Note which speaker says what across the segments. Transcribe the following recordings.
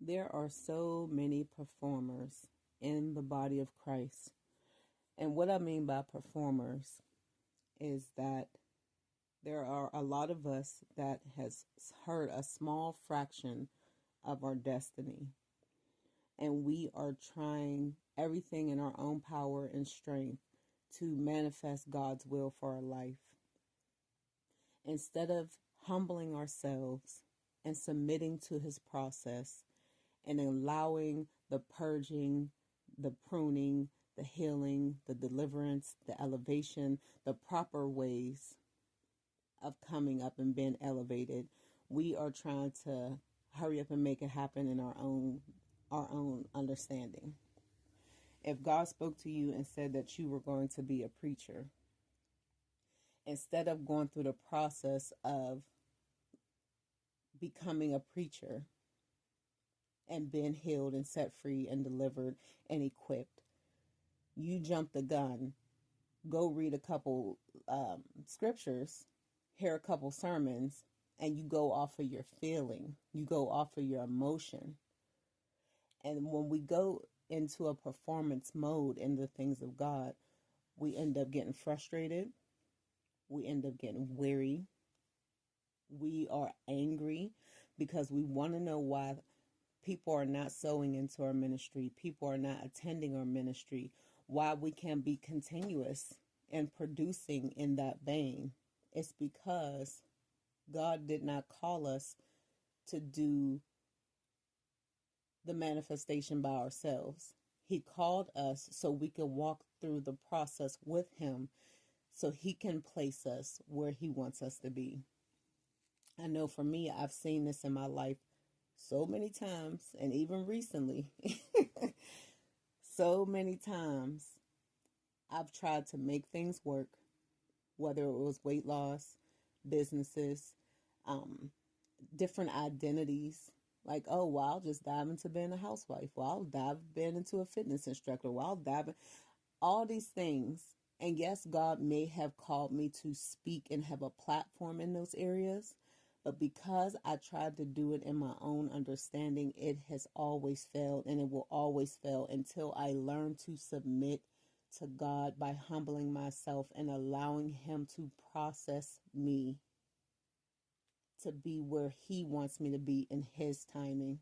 Speaker 1: There are so many performers in the body of Christ. And what I mean by performers is that there are a lot of us that has heard a small fraction of our destiny. And we are trying everything in our own power and strength to manifest God's will for our life. Instead of humbling ourselves and submitting to his process and allowing the purging, the pruning, the healing, the deliverance, the elevation, the proper ways of coming up and being elevated, we are trying to hurry up and make it happen in our own understanding. If God spoke to you and said that you were going to be a preacher, instead of going through the process of becoming a preacher and being healed and set free and delivered and equipped, you jump the gun, go read a couple scriptures, hear a couple sermons, and you go off of your feeling. You go off of your emotion. And when we go into a performance mode in the things of God, we end up getting frustrated. We end up getting weary. We are angry because we want to know why people are not sowing into our ministry. People are not attending our ministry. Why we can't be continuous and producing in that vein. It's because God did not call us to do the manifestation by ourselves. He called us so we can walk through the process with him so he can place us where he wants us to be. I know for me, I've seen this in my life so many times, and even recently, so many times I've tried to make things work, whether it was weight loss, businesses, different identities. Like, oh, well, I'll just dive into being a housewife. Well, I'll dive being into a fitness instructor. Well, I'll dive in all these things. And yes, God may have called me to speak and have a platform in those areas. But because I tried to do it in my own understanding, it has always failed, and it will always fail until I learn to submit to God by humbling myself and allowing him to process me to be where he wants me to be in his timing.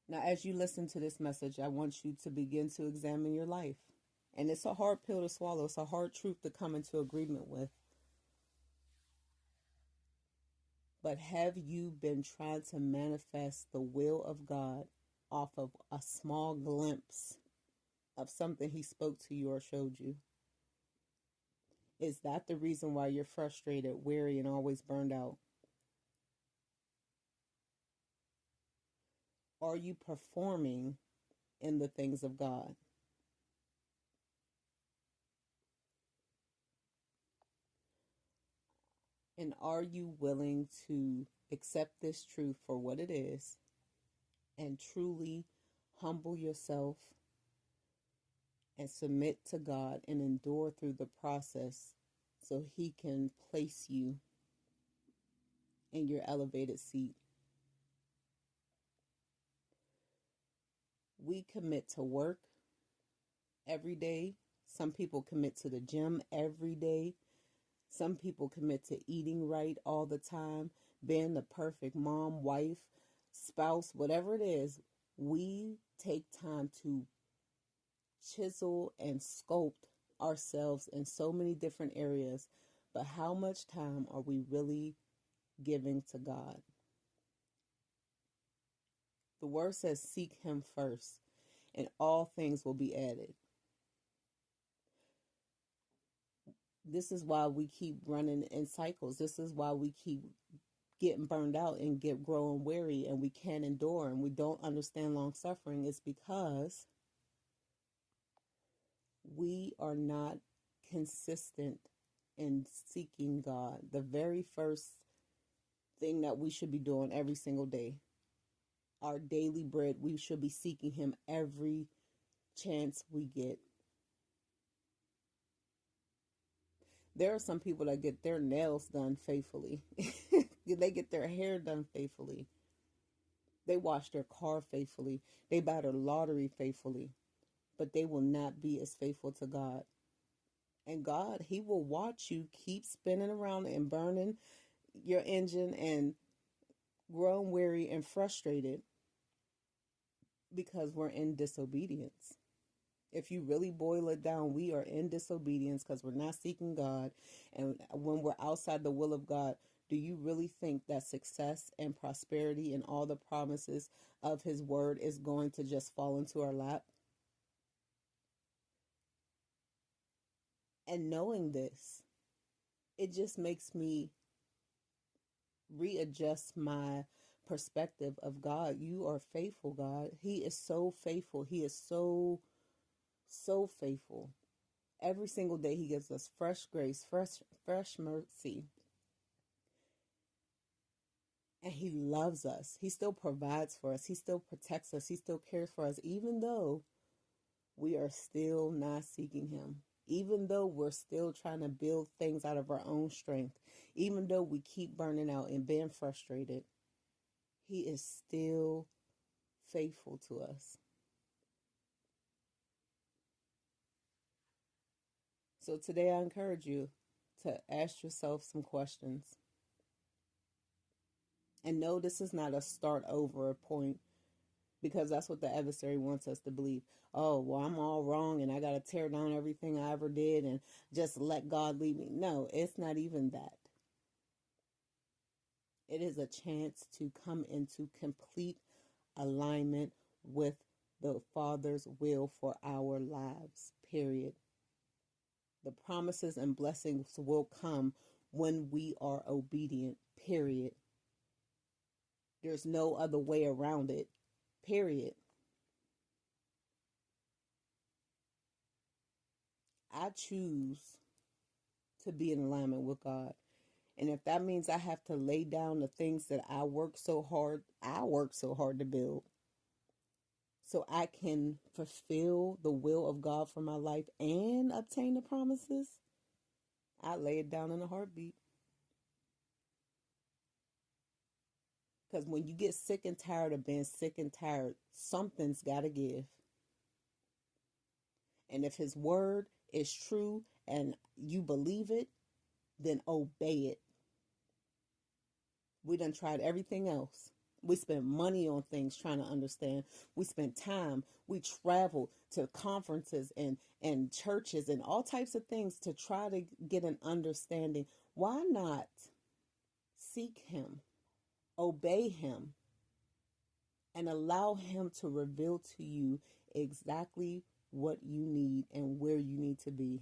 Speaker 1: Now, as you listen to this message, I want you to begin to examine your life. And it's a hard pill to swallow. It's a hard truth to come into agreement with. But have you been trying to manifest the will of God off of a small glimpse of something he spoke to you or showed you? Is that the reason why you're frustrated, weary, and always burned out? Are you performing in the things of God? And are you willing to accept this truth for what it is and truly humble yourself and submit to God and endure through the process so he can place you in your elevated seat? We commit to work every day. Some people commit to the gym every day. Some people commit to eating right all the time, being the perfect mom, wife, spouse, whatever it is. We take time to chisel and sculpt ourselves in so many different areas. But how much time are we really giving to God? The word says, seek him first, and all things will be added. This is why we keep running in cycles. This is why we keep getting burned out and get growing weary, and we can't endure, and we don't understand long suffering. It's because we are not consistent in seeking God. The very first thing that we should be doing every single day, our daily bread, we should be seeking him every chance we get. There are some people that get their nails done faithfully. They get their hair done faithfully. They wash their car faithfully. They buy their lottery faithfully, but they will not be as faithful to God. And God, He will watch you keep spinning around and burning your engine and growing weary and frustrated because we're in disobedience. If you really boil it down, we are in disobedience because we're not seeking God. And when we're outside the will of God, do you really think that success and prosperity and all the promises of His word is going to just fall into our lap? And knowing this, it just makes me readjust my perspective of God. You are faithful, God. He is so faithful. He is so faithful. Every single day He gives us fresh grace, fresh mercy. And He loves us. He still provides for us. He still protects us. He still cares for us, even though we are still not seeking Him. Even though we're still trying to build things out of our own strength. Even though we keep burning out and being frustrated. He is still faithful to us. So today I encourage you to ask yourself some questions. And no, this is not a start over point, because that's what the adversary wants us to believe. Oh, well, I'm all wrong and I got to tear down everything I ever did and just let God lead me. No, it's not even that. It is a chance to come into complete alignment with the Father's will for our lives, period. The promises and blessings will come when we are obedient, period. There's no other way around it, period. I choose to be in alignment with God. And if that means I have to lay down the things that I work so hard to build, so I can fulfill the will of God for my life and obtain the promises, I lay it down in a heartbeat. Because when you get sick and tired of being sick and tired, something's got to give. And if His word is true and you believe it, then obey it. We done tried everything else. We spent money on things trying to understand. We spent time. We traveled to conferences and churches and all types of things to try to get an understanding. Why not seek Him, obey Him, and allow Him to reveal to you exactly what you need and where you need to be?